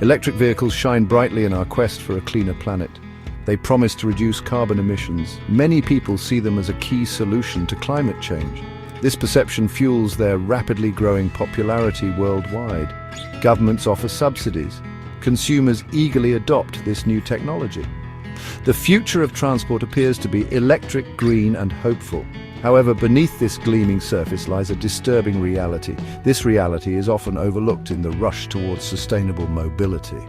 Electric vehicles shine brightly in our quest for a cleaner planet. They promise to reduce carbon emissions. Many people see them as a key solution to climate change. This perception fuels their rapidly growing popularity worldwide. Governments offer subsidies. Consumers eagerly adopt this new technology. The future of transport appears to be electric, green, and hopeful. However, beneath this gleaming surface lies a disturbing reality. This reality is often overlooked in the rush towards sustainable mobility.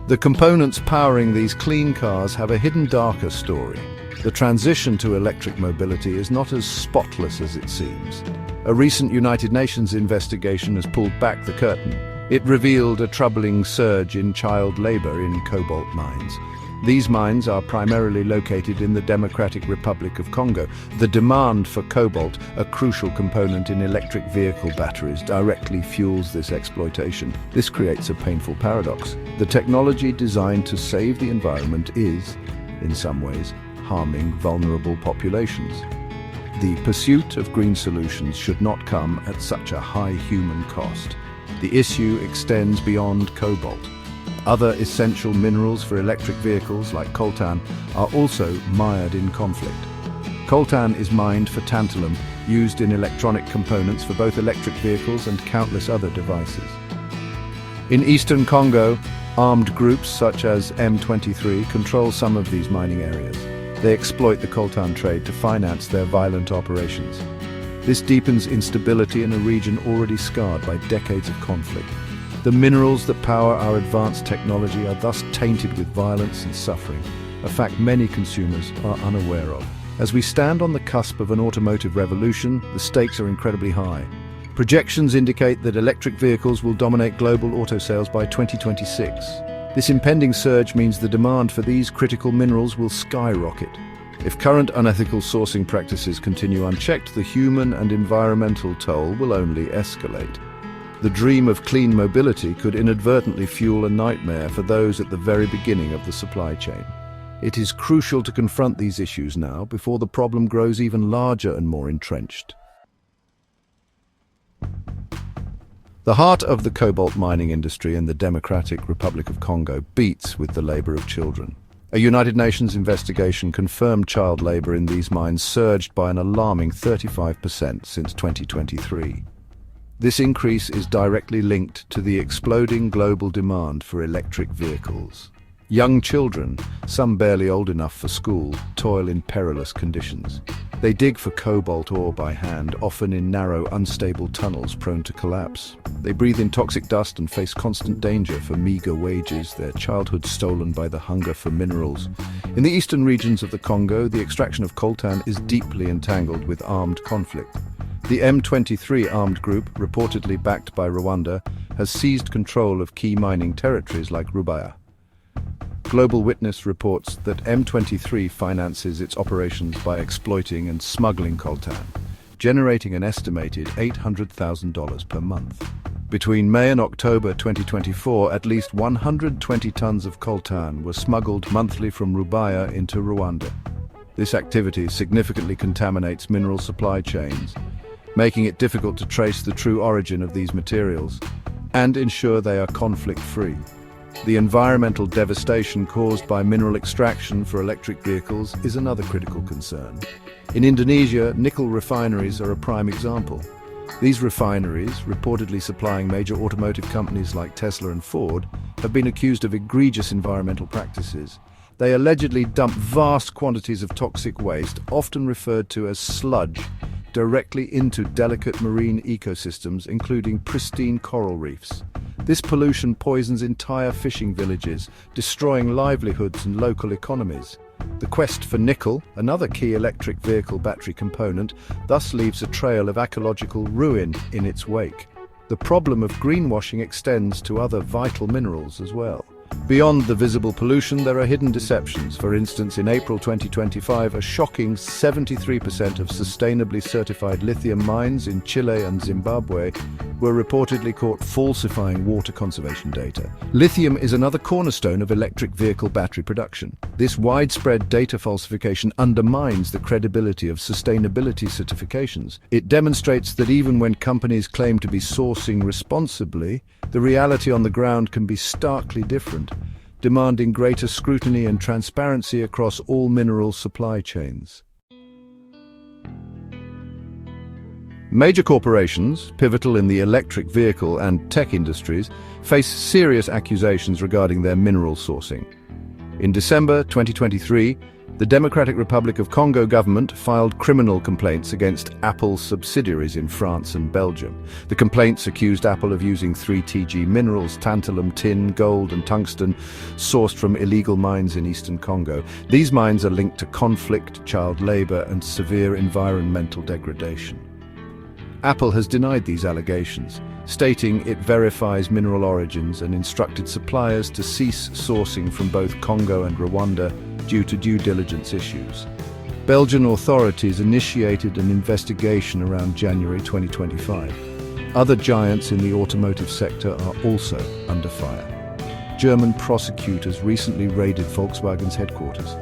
The components powering these clean cars have a hidden, darker story. The transition to electric mobility is not as spotless as it seems. A recent United Nations investigation has pulled back the curtain. It revealed a troubling surge in child labor in cobalt mines. These mines are primarily located in the Democratic Republic of Congo. The demand for cobalt, a crucial component in electric vehicle batteries, directly fuels this exploitation. This creates a painful paradox. The technology designed to save the environment is, in some ways, harming vulnerable populations. The pursuit of green solutions should not come at such a high human cost. The issue extends beyond cobalt. Other essential minerals for electric vehicles, like coltan, are also mired in conflict. Coltan is mined for tantalum, used in electronic components for both electric vehicles and countless other devices. In eastern Congo, armed groups such as M23 control some of these mining areas. They exploit the coltan trade to finance their violent operations. This deepens instability in a region already scarred by decades of conflict. The minerals that power our advanced technology are thus tainted with violence and suffering, a fact many consumers are unaware of. As we stand on the cusp of an automotive revolution, the stakes are incredibly high. Projections indicate that electric vehicles will dominate global auto sales by 2026. This impending surge means the demand for these critical minerals will skyrocket. If current unethical sourcing practices continue unchecked, the human and environmental toll will only escalate. The dream of clean mobility could inadvertently fuel a nightmare for those at the very beginning of the supply chain. It is crucial to confront these issues now before the problem grows even larger and more entrenched. The heart of the cobalt mining industry in the Democratic Republic of Congo beats with the labor of children. A United Nations investigation confirmed child labor in these mines surged by an alarming 35% since 2023. This increase is directly linked to the exploding global demand for electric vehicles. Young children, some barely old enough for school, toil in perilous conditions. They dig for cobalt ore by hand, often in narrow, unstable tunnels prone to collapse. They breathe in toxic dust and face constant danger for meager wages, their childhood stolen by the hunger for minerals. In the eastern regions of the Congo, the extraction of coltan is deeply entangled with armed conflict. The M23 armed group, reportedly backed by Rwanda, has seized control of key mining territories like Rubaya. Global Witness reports that M23 finances its operations by exploiting and smuggling coltan, generating an estimated $800,000 per month. Between May and October 2024, at least 120 tons of coltan were smuggled monthly from Rubaya into Rwanda. This activity significantly contaminates mineral supply chains, making it difficult to trace the true origin of these materials and ensure they are conflict-free. The environmental devastation caused by mineral extraction for electric vehicles is another critical concern. In Indonesia, nickel refineries are a prime example. These refineries, reportedly supplying major automotive companies like Tesla and Ford, have been accused of egregious environmental practices. They allegedly dump vast quantities of toxic waste, often referred to as sludge, directly into delicate marine ecosystems, including pristine coral reefs. This pollution poisons entire fishing villages, destroying livelihoods and local economies. The quest for nickel, another key electric vehicle battery component, thus leaves a trail of ecological ruin in its wake. The problem of greenwashing extends to other vital minerals as well. Beyond the visible pollution, there are hidden deceptions. For instance, in April 2025, a shocking 73% of sustainably certified lithium mines in Chile and Zimbabwe were reportedly caught falsifying water conservation data. Lithium is another cornerstone of electric vehicle battery production. This widespread data falsification undermines the credibility of sustainability certifications. It demonstrates that even when companies claim to be sourcing responsibly, the reality on the ground can be starkly different, demanding greater scrutiny and transparency across all mineral supply chains. Major corporations, pivotal in the electric vehicle and tech industries, face serious accusations regarding their mineral sourcing. In December 2023, the Democratic Republic of Congo government filed criminal complaints against Apple's subsidiaries in France and Belgium. The complaints accused Apple of using 3TG minerals, tantalum, tin, gold and tungsten, sourced from illegal mines in eastern Congo. These mines are linked to conflict, child labor and severe environmental degradation. Apple has denied these allegations, stating it verifies mineral origins and instructed suppliers to cease sourcing from both Congo and Rwanda due to due diligence issues. Belgian authorities initiated an investigation around January 2025. Other giants in the automotive sector are also under fire. German prosecutors recently raided Volkswagen's headquarters.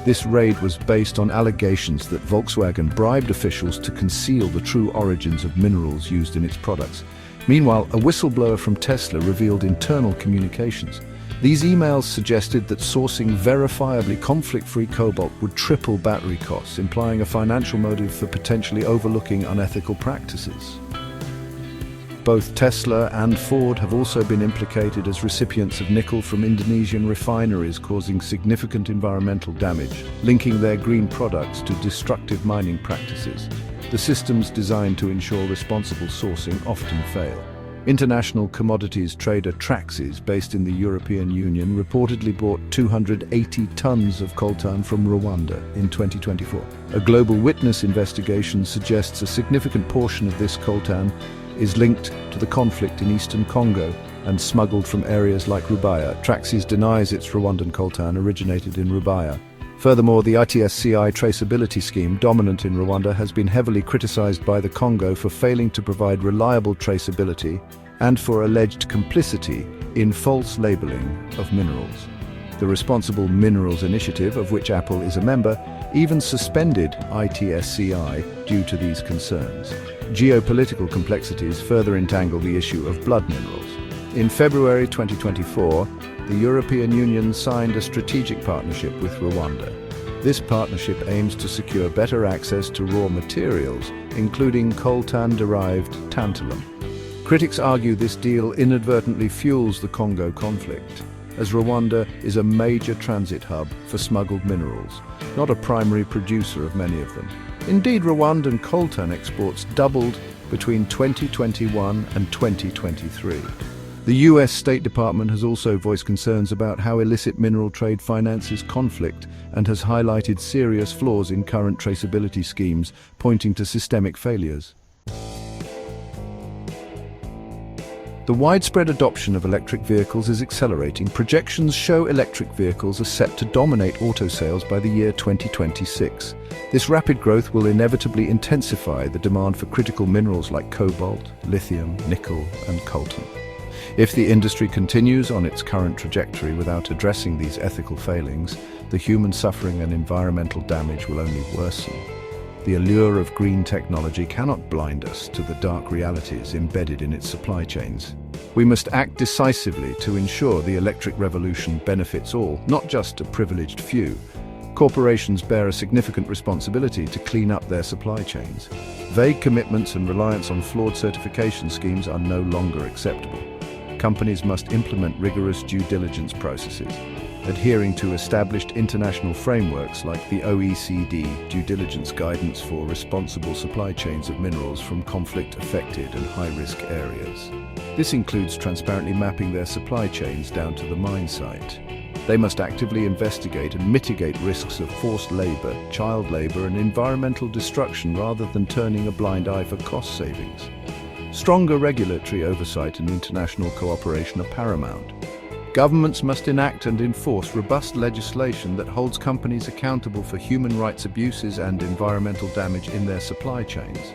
This raid was based on allegations that Volkswagen bribed officials to conceal the true origins of minerals used in its products. Meanwhile, a whistleblower from Tesla revealed internal communications. These emails suggested that sourcing verifiably conflict-free cobalt would triple battery costs, implying a financial motive for potentially overlooking unethical practices. Both Tesla and Ford have also been implicated as recipients of nickel from Indonesian refineries, causing significant environmental damage, linking their green products to destructive mining practices. The systems designed to ensure responsible sourcing often fail. International commodities trader Traxys, based in the European Union, reportedly bought 280 tons of coltan from Rwanda in 2024. A Global Witness investigation suggests a significant portion of this coltan is linked to the conflict in eastern Congo and smuggled from areas like Rubaya. Traxys denies its Rwandan coltan originated in Rubaya. Furthermore, the ITSCI traceability scheme, dominant in Rwanda, has been heavily criticized by the Congo for failing to provide reliable traceability and for alleged complicity in false labeling of minerals. The Responsible Minerals Initiative, of which Apple is a member, even suspended ITSCI due to these concerns. Geopolitical complexities further entangle the issue of blood minerals. In February 2024, the European Union signed a strategic partnership with Rwanda. This partnership aims to secure better access to raw materials, including coltan-derived tantalum. Critics argue this deal inadvertently fuels the Congo conflict, as Rwanda is a major transit hub for smuggled minerals, not a primary producer of many of them. Indeed, Rwandan coltan exports doubled between 2021 and 2023. The US State Department has also voiced concerns about how illicit mineral trade finances conflict and has highlighted serious flaws in current traceability schemes, pointing to systemic failures. The widespread adoption of electric vehicles is accelerating. Projections show electric vehicles are set to dominate auto sales by the year 2026. This rapid growth will inevitably intensify the demand for critical minerals like cobalt, lithium, nickel, and coltan. If the industry continues on its current trajectory without addressing these ethical failings, the human suffering and environmental damage will only worsen. The allure of green technology cannot blind us to the dark realities embedded in its supply chains. We must act decisively to ensure the electric revolution benefits all, not just a privileged few. Corporations bear a significant responsibility to clean up their supply chains. Vague commitments and reliance on flawed certification schemes are no longer acceptable. Companies must implement rigorous due diligence processes, adhering to established international frameworks like the OECD Due Diligence Guidance for Responsible Supply Chains of Minerals from Conflict-Affected and High-Risk Areas. This includes transparently mapping their supply chains down to the mine site. They must actively investigate and mitigate risks of forced labor, child labor, and environmental destruction rather than turning a blind eye for cost savings. Stronger regulatory oversight and international cooperation are paramount. Governments must enact and enforce robust legislation that holds companies accountable for human rights abuses and environmental damage in their supply chains.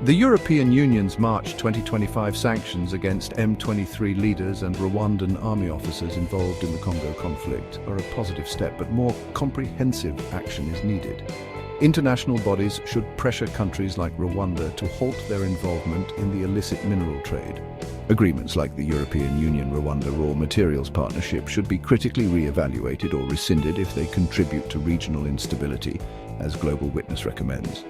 The European Union's March 2025 sanctions against M23 leaders and Rwandan army officers involved in the Congo conflict are a positive step, but more comprehensive action is needed. International bodies should pressure countries like Rwanda to halt their involvement in the illicit mineral trade. Agreements like the European Union-Rwanda Raw Materials Partnership should be critically re-evaluated or rescinded if they contribute to regional instability, as Global Witness recommends.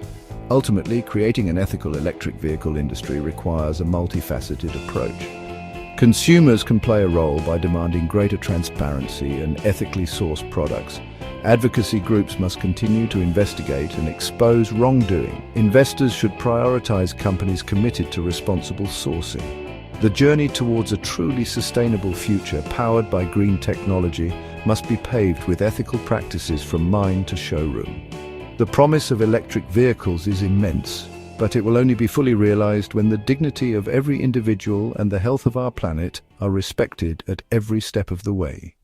Ultimately, creating an ethical electric vehicle industry requires a multifaceted approach. Consumers can play a role by demanding greater transparency and ethically sourced products. Advocacy groups must continue to investigate and expose wrongdoing. Investors should prioritize companies committed to responsible sourcing. The journey towards a truly sustainable future powered by green technology must be paved with ethical practices from mine to showroom. The promise of electric vehicles is immense, but it will only be fully realized when the dignity of every individual and the health of our planet are respected at every step of the way.